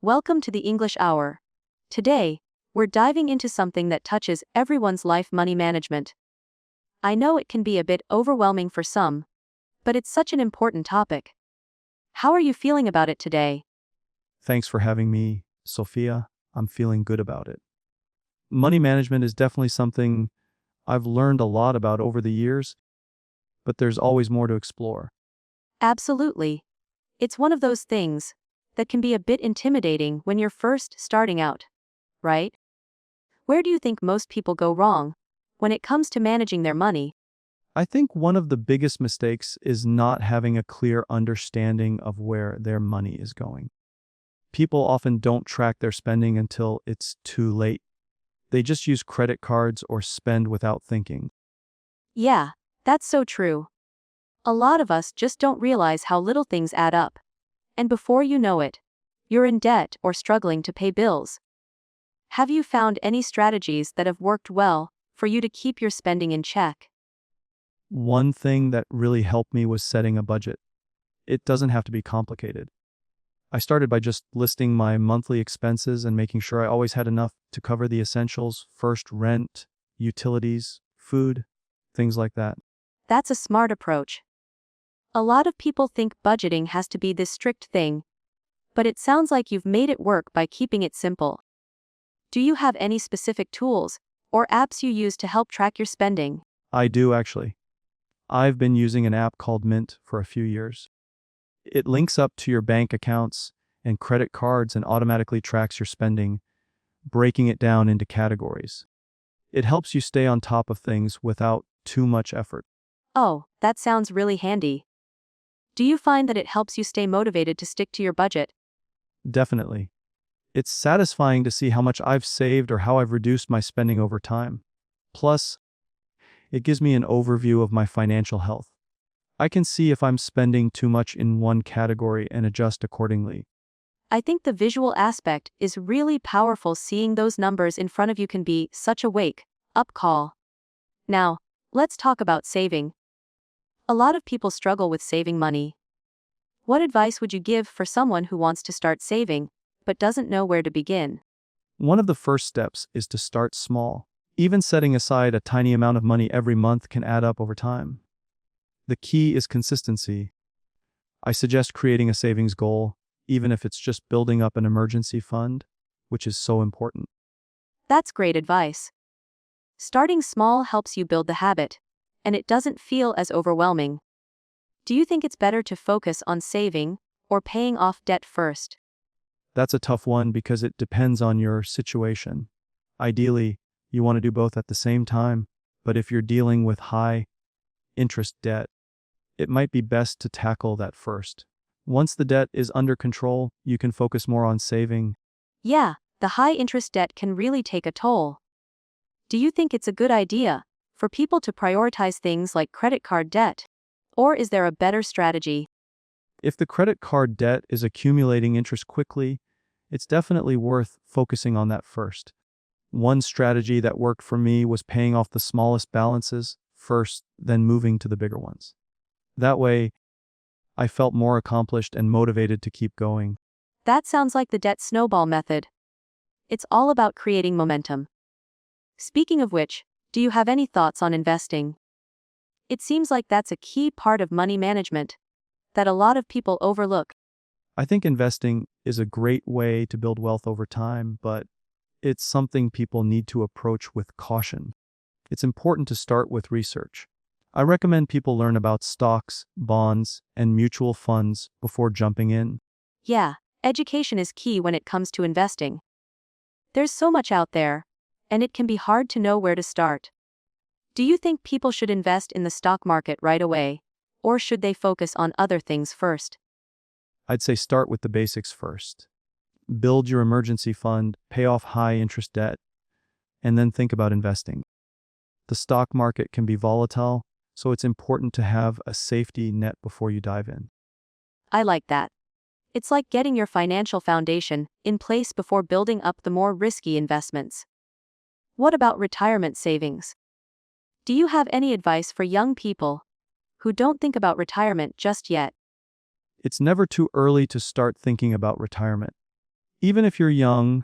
Welcome to the English Hour. Today, we're diving into something that touches everyone's life: money management. I know it can be a bit overwhelming for some, but it's such an important topic. How are you feeling about it today? Thanks for having me, Sophia. I'm feeling good about it. Money management is definitely something I've learned a lot about over the years, but there's always more to explore. Absolutely. It's one of those things that can be a bit intimidating when you're first starting out, right? Where do you think most people go wrong when it comes to managing their money? I think one of the biggest mistakes is not having a clear understanding of where their money is going. People often don't track their spending until it's too late. They just use credit cards or spend without thinking. Yeah, that's so true. A lot of us just don't realize how little things add up. And before you know it, you're in debt or struggling to pay bills. Have you found any strategies that have worked well for you to keep your spending in check? One thing that really helped me was setting a budget. It doesn't have to be complicated. I started by just listing my monthly expenses and making sure I always had enough to cover the essentials: first, rent, utilities, food, things like that. That's a smart approach. A lot of people think budgeting has to be this strict thing, but it sounds like you've made it work by keeping it simple. Do you have any specific tools or apps you use to help track your spending? I do actually. I've been using an app called Mint for a few years. It links up to your bank accounts and credit cards and automatically tracks your spending, breaking it down into categories. It helps you stay on top of things without too much effort. Oh, that sounds really handy. Do you find that it helps you stay motivated to stick to your budget? Definitely. It's satisfying to see how much I've saved or how I've reduced my spending over time. Plus, it gives me an overview of my financial health. I can see if I'm spending too much in one category and adjust accordingly. I think the visual aspect is really powerful. Seeing those numbers in front of you can be such a wake-up call. Now, let's talk about saving. A lot of people struggle with saving money. What advice would you give for someone who wants to start saving, but doesn't know where to begin? One of the first steps is to start small. Even setting aside a tiny amount of money every month can add up over time. The key is consistency. I suggest creating a savings goal, even if it's just building up an emergency fund, which is so important. That's great advice. Starting small helps you build the habit, and it doesn't feel as overwhelming. Do you think it's better to focus on saving or paying off debt first? That's a tough one because it depends on your situation. Ideally, you want to do both at the same time, but if you're dealing with high interest debt, it might be best to tackle that first. Once the debt is under control, you can focus more on saving. Yeah, the high interest debt can really take a toll. Do you think it's a good idea for people to prioritize things like credit card debt? Or is there a better strategy? If the credit card debt is accumulating interest quickly, it's definitely worth focusing on that first. One strategy that worked for me was paying off the smallest balances first, then moving to the bigger ones. That way, I felt more accomplished and motivated to keep going. That sounds like the debt snowball method. It's all about creating momentum. Speaking of which, do you have any thoughts on investing? It seems like that's a key part of money management that a lot of people overlook. I think investing is a great way to build wealth over time, but it's something people need to approach with caution. It's important to start with research. I recommend people learn about stocks, bonds, and mutual funds before jumping in. Yeah, education is key when it comes to investing. There's so much out there, and it can be hard to know where to start. Do you think people should invest in the stock market right away, or should they focus on other things first? I'd say start with the basics first. Build your emergency fund, pay off high interest debt, and then think about investing. The stock market can be volatile, so it's important to have a safety net before you dive in. I like that. It's like getting your financial foundation in place before building up the more risky investments. What about retirement savings? Do you have any advice for young people who don't think about retirement just yet? It's never too early to start thinking about retirement. Even if you're young,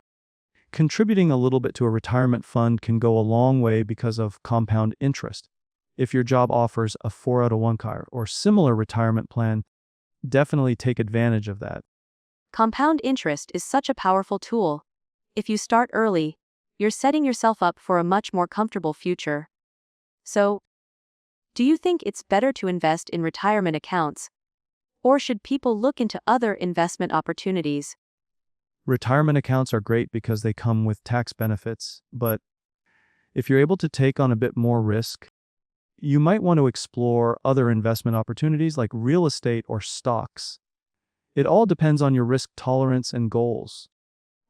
contributing a little bit to a retirement fund can go a long way because of compound interest. If your job offers a 4 out of 1 car or similar retirement plan, definitely take advantage of that. Compound interest is such a powerful tool. If you start early, you're setting yourself up for a much more comfortable future. So, do you think it's better to invest in retirement accounts? Or should people look into other investment opportunities? Retirement accounts are great because they come with tax benefits, but if you're able to take on a bit more risk, you might want to explore other investment opportunities like real estate or stocks. It all depends on your risk tolerance and goals.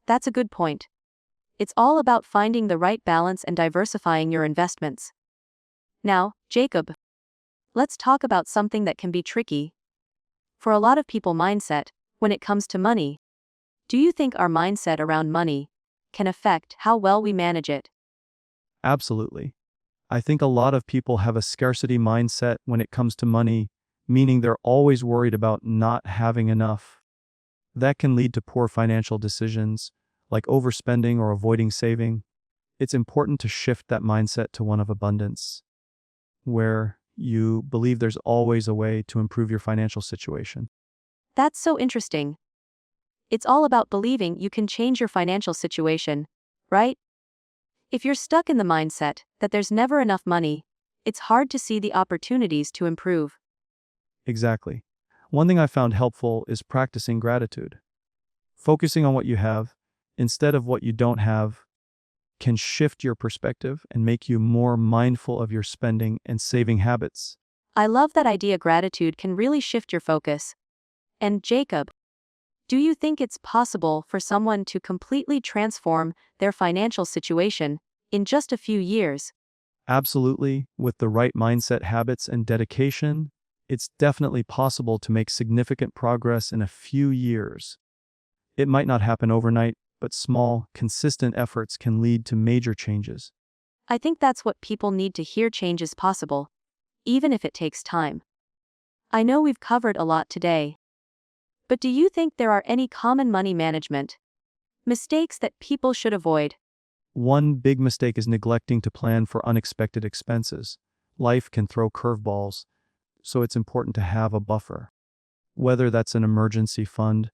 That's a good point. It's all about finding the right balance and diversifying your investments. Now, Jacob, let's talk about something that can be tricky. For a lot of people, mindset, when it comes to money. Do you think our mindset around money can affect how well we manage it? Absolutely. I think a lot of people have a scarcity mindset when it comes to money, meaning they're always worried about not having enough. That can lead to poor financial decisions, like overspending or avoiding saving. It's important to shift that mindset to one of abundance, where you believe there's always a way to improve your financial situation. That's so interesting. It's all about believing you can change your financial situation, right? If you're stuck in the mindset that there's never enough money, it's hard to see the opportunities to improve. Exactly. One thing I found helpful is practicing gratitude. Focusing on what you have instead of what you don't have can shift your perspective and make you more mindful of your spending and saving habits. I love that idea. Gratitude can really shift your focus. And Jacob, do you think it's possible for someone to completely transform their financial situation in just a few years? Absolutely, with the right mindset, habits, and dedication, it's definitely possible to make significant progress in a few years. It might not happen overnight, but small, consistent efforts can lead to major changes. I think that's what people need to hear. Change is possible, even if it takes time. I know we've covered a lot today. But do you think there are any common money management mistakes that people should avoid? One big mistake is neglecting to plan for unexpected expenses. Life can throw curveballs, so it's important to have a buffer. Whether that's an emergency fund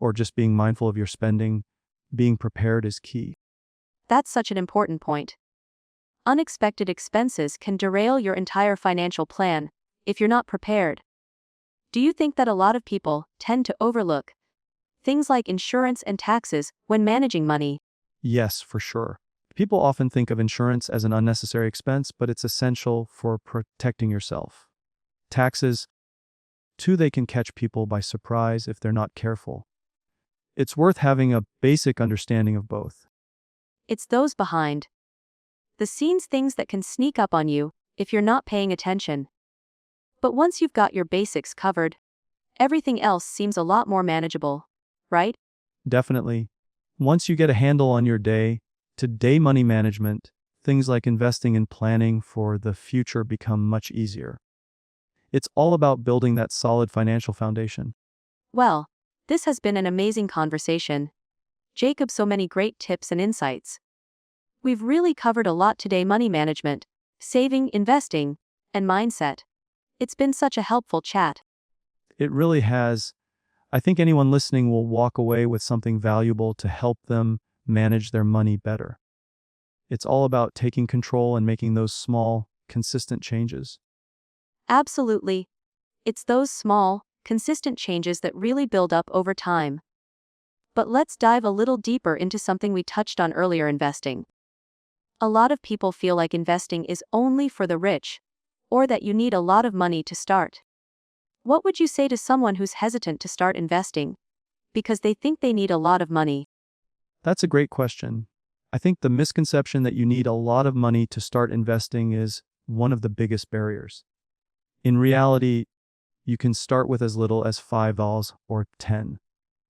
or just being mindful of your spending, being prepared is key. That's such an important point. Unexpected expenses can derail your entire financial plan if you're not prepared. Do you think that a lot of people tend to overlook things like insurance and taxes when managing money? Yes, for sure. People often think of insurance as an unnecessary expense, but it's essential for protecting yourself. Taxes, too, they can catch people by surprise if they're not careful. It's worth having a basic understanding of both. It's those behind the scenes things that can sneak up on you if you're not paying attention. But once you've got your basics covered, everything else seems a lot more manageable, right? Definitely. Once you get a handle on your day-to-day money management, things like investing and planning for the future become much easier. It's all about building that solid financial foundation. Well, this has been an amazing conversation. Jacob, so many great tips and insights. We've really covered a lot today: money management, saving, investing, and mindset. It's been such a helpful chat. It really has. I think anyone listening will walk away with something valuable to help them manage their money better. It's all about taking control and making those small, consistent changes. Absolutely. It's those small, consistent changes that really build up over time. But let's dive a little deeper into something we touched on earlier: investing. A lot of people feel like investing is only for the rich, or that you need a lot of money to start. What would you say to someone who's hesitant to start investing because they think they need a lot of money? That's a great question. I think the misconception that you need a lot of money to start investing is one of the biggest barriers. In reality, you can start with as little as $5 or 10.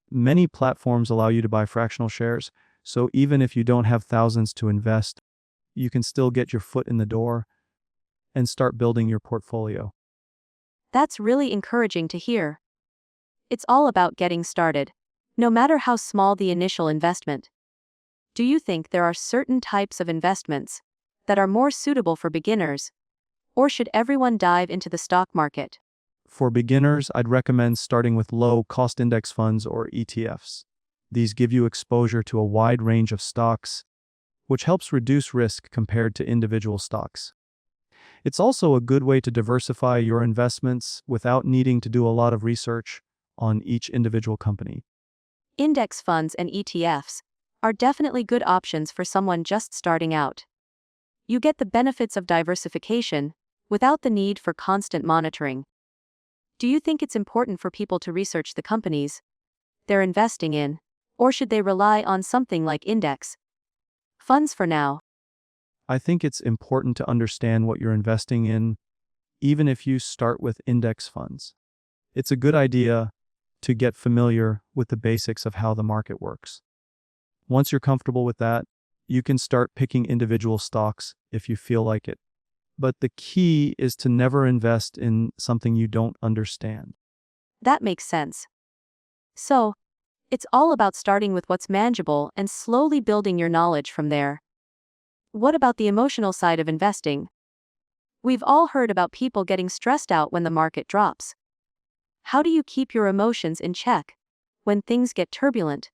Many platforms allow you to buy fractional shares, so even if you don't have thousands to invest, you can still get your foot in the door and start building your portfolio. That's really encouraging to hear. It's all about getting started, no matter how small the initial investment. Do you think there are certain types of investments that are more suitable for beginners, or should everyone dive into the stock market? For beginners, I'd recommend starting with low-cost index funds or ETFs. These give you exposure to a wide range of stocks, which helps reduce risk compared to individual stocks. It's also a good way to diversify your investments without needing to do a lot of research on each individual company. Index funds and ETFs are definitely good options for someone just starting out. You get the benefits of diversification without the need for constant monitoring. Do you think it's important for people to research the companies they're investing in, or should they rely on something like index funds for now? I think it's important to understand what you're investing in, even if you start with index funds. It's a good idea to get familiar with the basics of how the market works. Once you're comfortable with that, you can start picking individual stocks if you feel like it. But the key is to never invest in something you don't understand. That makes sense. So, it's all about starting with what's manageable and slowly building your knowledge from there. What about the emotional side of investing? We've all heard about people getting stressed out when the market drops. How do you keep your emotions in check when things get turbulent?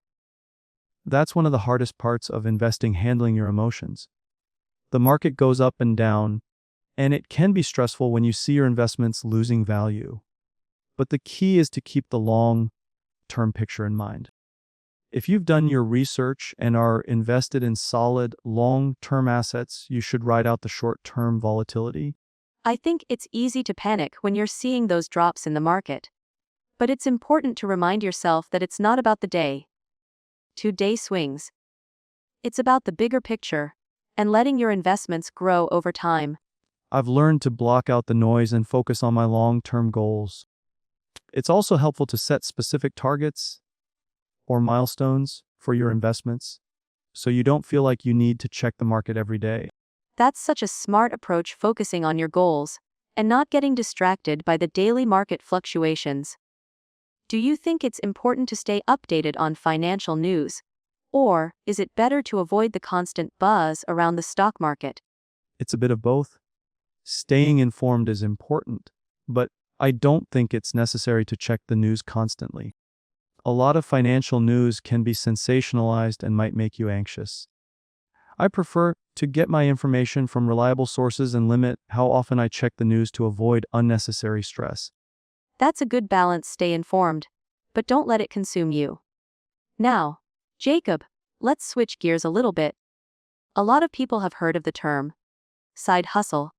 That's one of the hardest parts of investing, handling your emotions. The market goes up and down, and it can be stressful when you see your investments losing value. But the key is to keep the long-term picture in mind. If you've done your research and are invested in solid, long-term assets, you should ride out the short-term volatility. I think it's easy to panic when you're seeing those drops in the market. But it's important to remind yourself that it's not about the day-to-day swings. It's about the bigger picture and letting your investments grow over time. I've learned to block out the noise and focus on my long-term goals. It's also helpful to set specific targets or milestones for your investments, so you don't feel like you need to check the market every day. That's such a smart approach, focusing on your goals and not getting distracted by the daily market fluctuations. Do you think it's important to stay updated on financial news, or is it better to avoid the constant buzz around the stock market? It's a bit of both. Staying informed is important, but I don't think it's necessary to check the news constantly. A lot of financial news can be sensationalized and might make you anxious. I prefer to get my information from reliable sources and limit how often I check the news to avoid unnecessary stress. That's a good balance. Stay informed, but don't let it consume you. Now, Jacob, let's switch gears a little bit. A lot of people have heard of the term side hustle,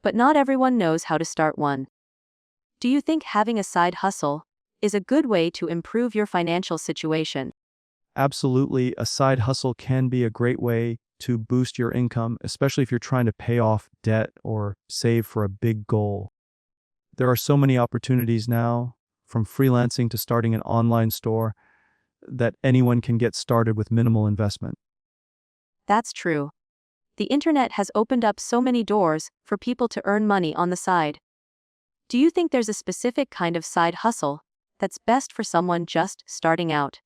but not everyone knows how to start one. Do you think having a side hustle is a good way to improve your financial situation? Absolutely, a side hustle can be a great way to boost your income, especially if you're trying to pay off debt or save for a big goal. There are so many opportunities now, from freelancing to starting an online store, that anyone can get started with minimal investment. That's true. The internet has opened up so many doors for people to earn money on the side. Do you think there's a specific kind of side hustle that's best for someone just starting out?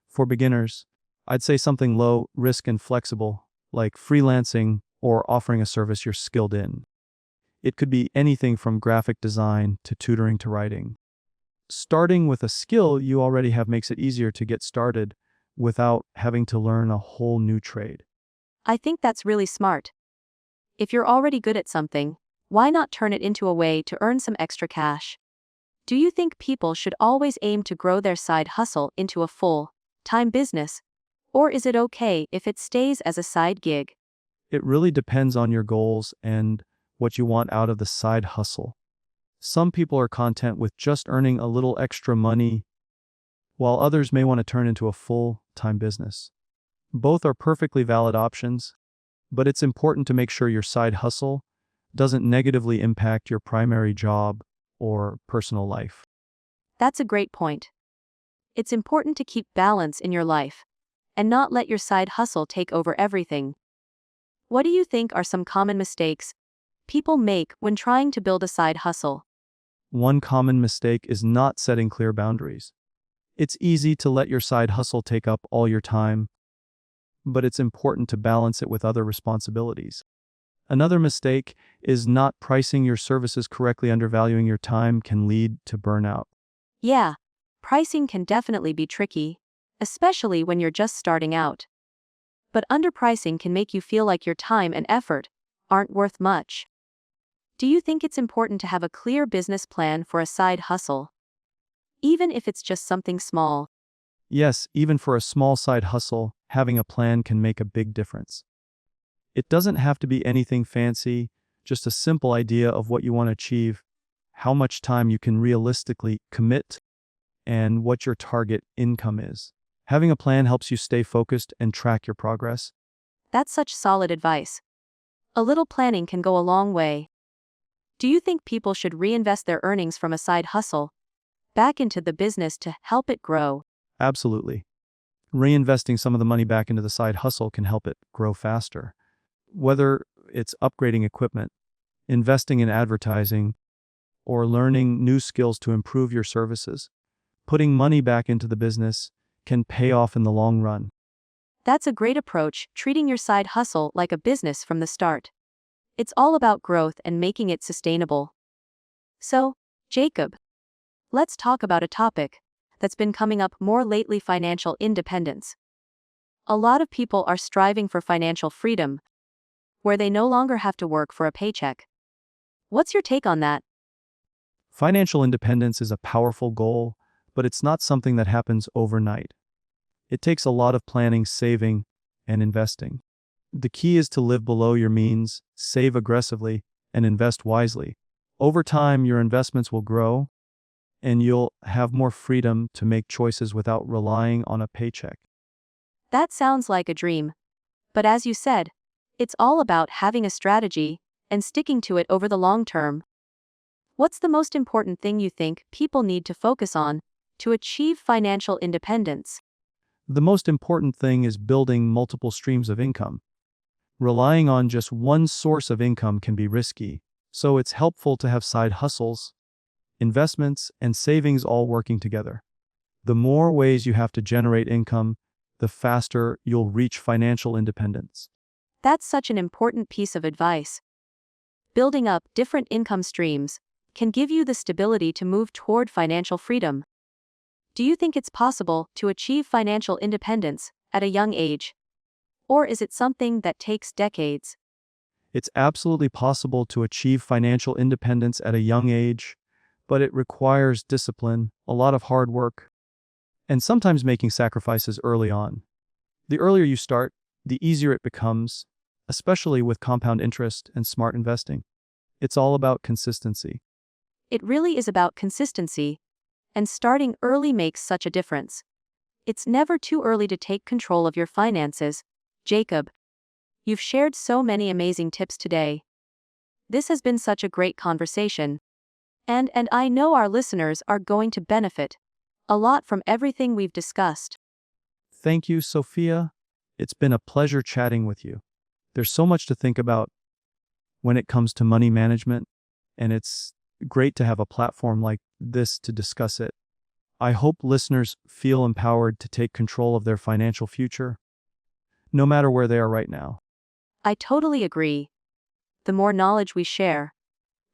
For beginners, I'd say something low risk and flexible, like freelancing or offering a service you're skilled in. It could be anything from graphic design to tutoring to writing. Starting with a skill you already have makes it easier to get started without having to learn a whole new trade. I think that's really smart. If you're already good at something, why not turn it into a way to earn some extra cash? Do you think people should always aim to grow their side hustle into a full-time business, or is it okay if it stays as a side gig? It really depends on your goals and what you want out of the side hustle. Some people are content with just earning a little extra money, while others may want to turn into a full-time business. Both are perfectly valid options, but it's important to make sure your side hustle doesn't negatively impact your primary job or personal life. That's a great point. It's important to keep balance in your life and not let your side hustle take over everything. What do you think are some common mistakes people make when trying to build a side hustle? One common mistake is not setting clear boundaries. It's easy to let your side hustle take up all your time, but it's important to balance it with other responsibilities. Another mistake is not pricing your services correctly. Undervaluing your time can lead to burnout. Yeah, pricing can definitely be tricky, especially when you're just starting out. But underpricing can make you feel like your time and effort aren't worth much. Do you think it's important to have a clear business plan for a side hustle, even if it's just something small? Yes, even for a small side hustle, having a plan can make a big difference. It doesn't have to be anything fancy, just a simple idea of what you want to achieve, how much time you can realistically commit, and what your target income is. Having a plan helps you stay focused and track your progress. That's such solid advice. A little planning can go a long way. Do you think people should reinvest their earnings from a side hustle back into the business to help it grow? Absolutely. Reinvesting some of the money back into the side hustle can help it grow faster. Whether it's upgrading equipment, investing in advertising, or learning new skills to improve your services, putting money back into the business can pay off in the long run. That's a great approach, treating your side hustle like a business from the start. It's all about growth and making it sustainable. So, Jacob, let's talk about a topic that's been coming up more lately: financial independence. A lot of people are striving for financial freedom, where they no longer have to work for a paycheck. What's your take on that? Financial independence is a powerful goal, but it's not something that happens overnight. It takes a lot of planning, saving, and investing. The key is to live below your means, save aggressively, and invest wisely. Over time, your investments will grow, and you'll have more freedom to make choices without relying on a paycheck. That sounds like a dream. But as you said, it's all about having a strategy and sticking to it over the long term. What's the most important thing you think people need to focus on to achieve financial independence? The most important thing is building multiple streams of income. Relying on just one source of income can be risky, so it's helpful to have side hustles, investments, and savings all working together. The more ways you have to generate income, the faster you'll reach financial independence. That's such an important piece of advice. Building up different income streams can give you the stability to move toward financial freedom. Do you think it's possible to achieve financial independence at a young age? Or is it something that takes decades? It's absolutely possible to achieve financial independence at a young age, but it requires discipline, a lot of hard work, and sometimes making sacrifices early on. The earlier you start, the easier it becomes, especially with compound interest and smart investing. It's all about consistency. It really is about consistency, and starting early makes such a difference. It's never too early to take control of your finances. Jacob, you've shared so many amazing tips today. This has been such a great conversation. And I know our listeners are going to benefit a lot from everything we've discussed. Thank you, Sophia. It's been a pleasure chatting with you. There's so much to think about when it comes to money management, and it's great to have a platform like this to discuss it. I hope listeners feel empowered to take control of their financial future, no matter where they are right now. I totally agree. The more knowledge we share,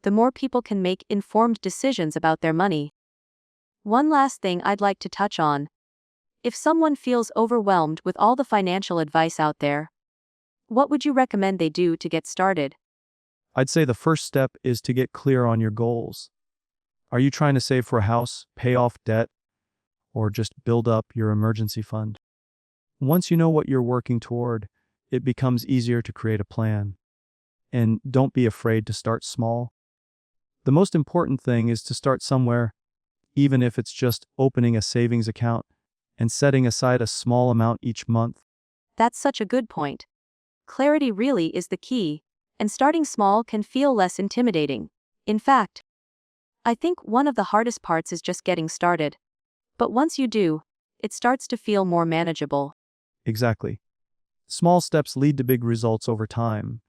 the more people can make informed decisions about their money. One last thing I'd like to touch on. If someone feels overwhelmed with all the financial advice out there, what would you recommend they do to get started? I'd say the first step is to get clear on your goals. Are you trying to save for a house, pay off debt, or just build up your emergency fund? Once you know what you're working toward, it becomes easier to create a plan. And don't be afraid to start small. The most important thing is to start somewhere, even if it's just opening a savings account and setting aside a small amount each month. That's such a good point. Clarity really is the key, and starting small can feel less intimidating. In fact, I think one of the hardest parts is just getting started. But once you do, it starts to feel more manageable. Exactly. Small steps lead to big results over time.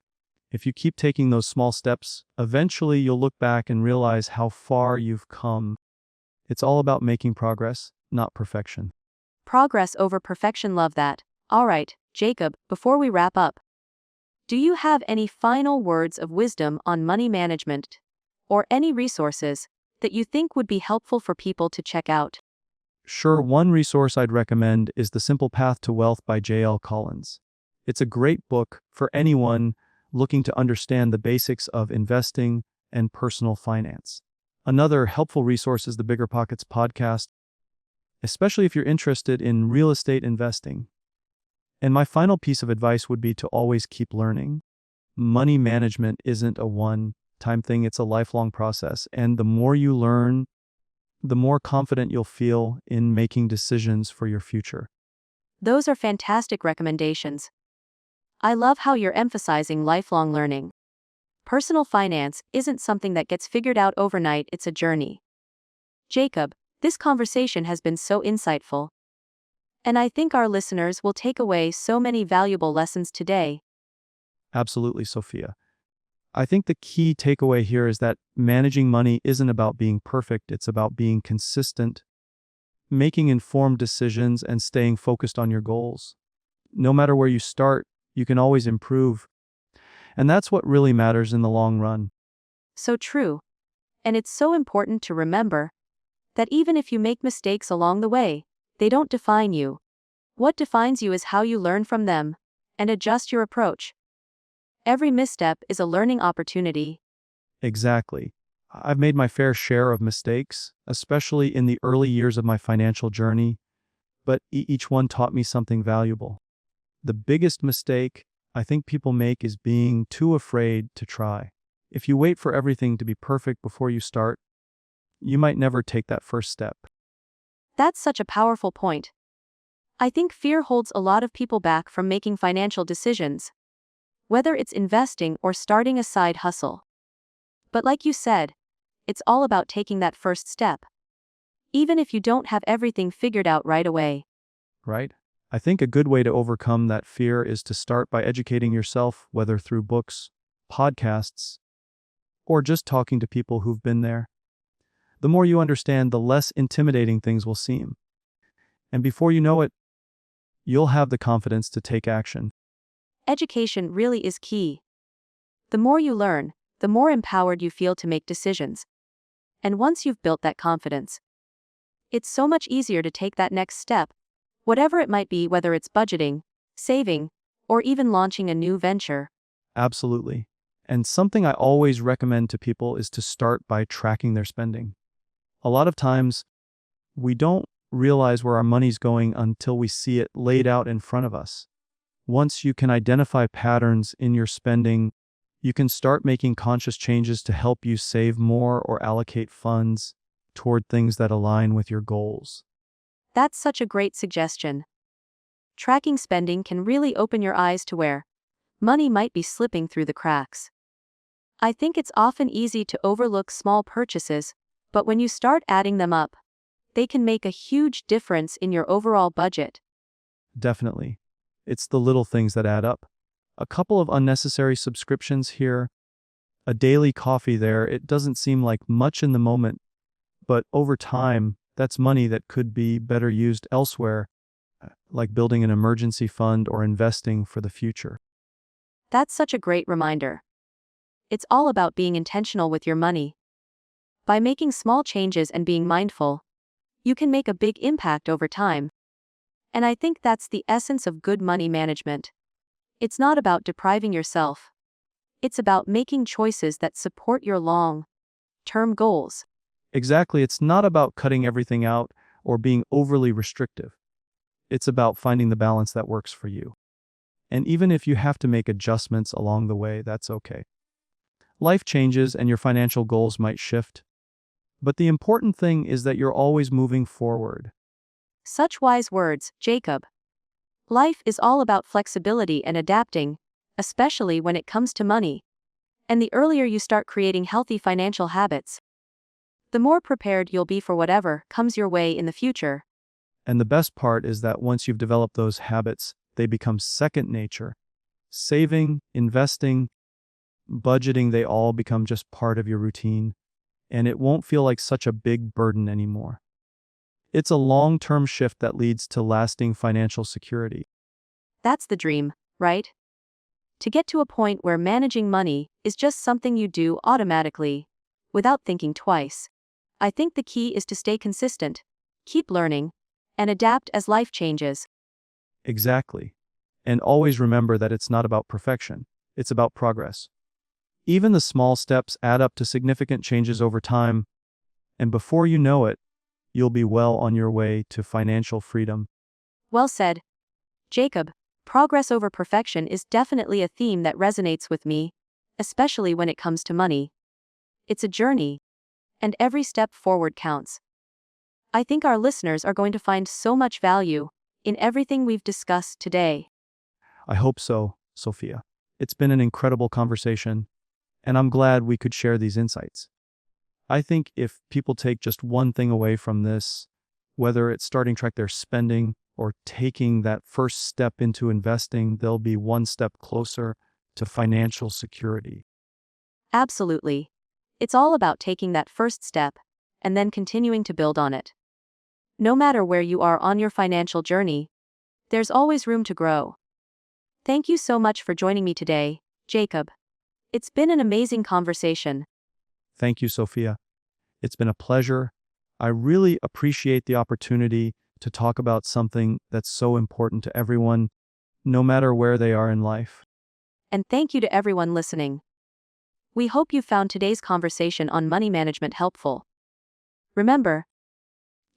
If you keep taking those small steps, eventually you'll look back and realize how far you've come. It's all about making progress, not perfection. Progress over perfection, love that. Alright, Jacob, before we wrap up, do you have any final words of wisdom on money management? Or any resources that you think would be helpful for people to check out? Sure, one resource I'd recommend is The Simple Path to Wealth by J.L. Collins. It's a great book for anyone looking to understand the basics of investing and personal finance. Another helpful resource is the Bigger Pockets podcast, especially if you're interested in real estate investing. And my final piece of advice would be to always keep learning. Money management isn't a one-time thing, it's a lifelong process. And the more you learn, the more confident you'll feel in making decisions for your future. Those are fantastic recommendations. I love how you're emphasizing lifelong learning. Personal finance isn't something that gets figured out overnight, it's a journey. Jacob, this conversation has been so insightful. And I think our listeners will take away so many valuable lessons today. Absolutely, Sophia. I think the key takeaway here is that managing money isn't about being perfect, it's about being consistent, making informed decisions, and staying focused on your goals. No matter where you start, you can always improve. And that's what really matters in the long run. So true. And it's so important to remember that even if you make mistakes along the way, they don't define you. What defines you is how you learn from them and adjust your approach. Every misstep is a learning opportunity. Exactly. I've made my fair share of mistakes, especially in the early years of my financial journey, but each one taught me something valuable. The biggest mistake I think people make is being too afraid to try. If you wait for everything to be perfect before you start, you might never take that first step. That's such a powerful point. I think fear holds a lot of people back from making financial decisions, whether it's investing or starting a side hustle. But like you said, it's all about taking that first step, even if you don't have everything figured out right away. Right? I think a good way to overcome that fear is to start by educating yourself, whether through books, podcasts, or just talking to people who've been there. The more you understand, the less intimidating things will seem. And before you know it, you'll have the confidence to take action. Education really is key. The more you learn, the more empowered you feel to make decisions. And once you've built that confidence, it's so much easier to take that next step, whatever it might be, whether it's budgeting, saving, or even launching a new venture. Absolutely. And something I always recommend to people is to start by tracking their spending. A lot of times, we don't realize where our money's going until we see it laid out in front of us. Once you can identify patterns in your spending, you can start making conscious changes to help you save more or allocate funds toward things that align with your goals. That's such a great suggestion. Tracking spending can really open your eyes to where money might be slipping through the cracks. I think it's often easy to overlook small purchases, but when you start adding them up, they can make a huge difference in your overall budget. Definitely. It's the little things that add up. A couple of unnecessary subscriptions here, a daily coffee there. It doesn't seem like much in the moment, but over time, that's money that could be better used elsewhere, like building an emergency fund or investing for the future. That's such a great reminder. It's all about being intentional with your money. By making small changes and being mindful, you can make a big impact over time. And I think that's the essence of good money management. It's not about depriving yourself. It's about making choices that support your long-term goals. Exactly, it's not about cutting everything out or being overly restrictive. It's about finding the balance that works for you. And even if you have to make adjustments along the way, that's okay. Life changes and your financial goals might shift. But the important thing is that you're always moving forward. Such wise words, Jacob. Life is all about flexibility and adapting, especially when it comes to money. And the earlier you start creating healthy financial habits, the more prepared you'll be for whatever comes your way in the future. And the best part is that once you've developed those habits, they become second nature. Saving, investing, budgeting, they all become just part of your routine, and it won't feel like such a big burden anymore. It's a long-term shift that leads to lasting financial security. That's the dream, right? To get to a point where managing money is just something you do automatically, without thinking twice. I think the key is to stay consistent, keep learning, and adapt as life changes. Exactly. And always remember that it's not about perfection, it's about progress. Even the small steps add up to significant changes over time, and before you know it, you'll be well on your way to financial freedom. Well said, Jacob. Progress over perfection is definitely a theme that resonates with me, especially when it comes to money. It's a journey, and every step forward counts. I think our listeners are going to find so much value in everything we've discussed today. I hope so, Sophia. It's been an incredible conversation, and I'm glad we could share these insights. I think if people take just one thing away from this, whether it's starting to track their spending or taking that first step into investing, they'll be one step closer to financial security. Absolutely. It's all about taking that first step and then continuing to build on it. No matter where you are on your financial journey, there's always room to grow. Thank you so much for joining me today, Jacob. It's been an amazing conversation. Thank you, Sophia. It's been a pleasure. I really appreciate the opportunity to talk about something that's so important to everyone, no matter where they are in life. And thank you to everyone listening. We hope you found today's conversation on money management helpful. Remember,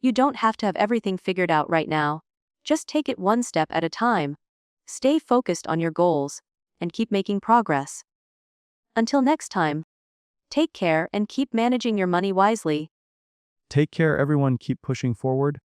you don't have to have everything figured out right now. Just take it one step at a time. Stay focused on your goals and keep making progress. Until next time, take care and keep managing your money wisely. Take care, everyone. Keep pushing forward.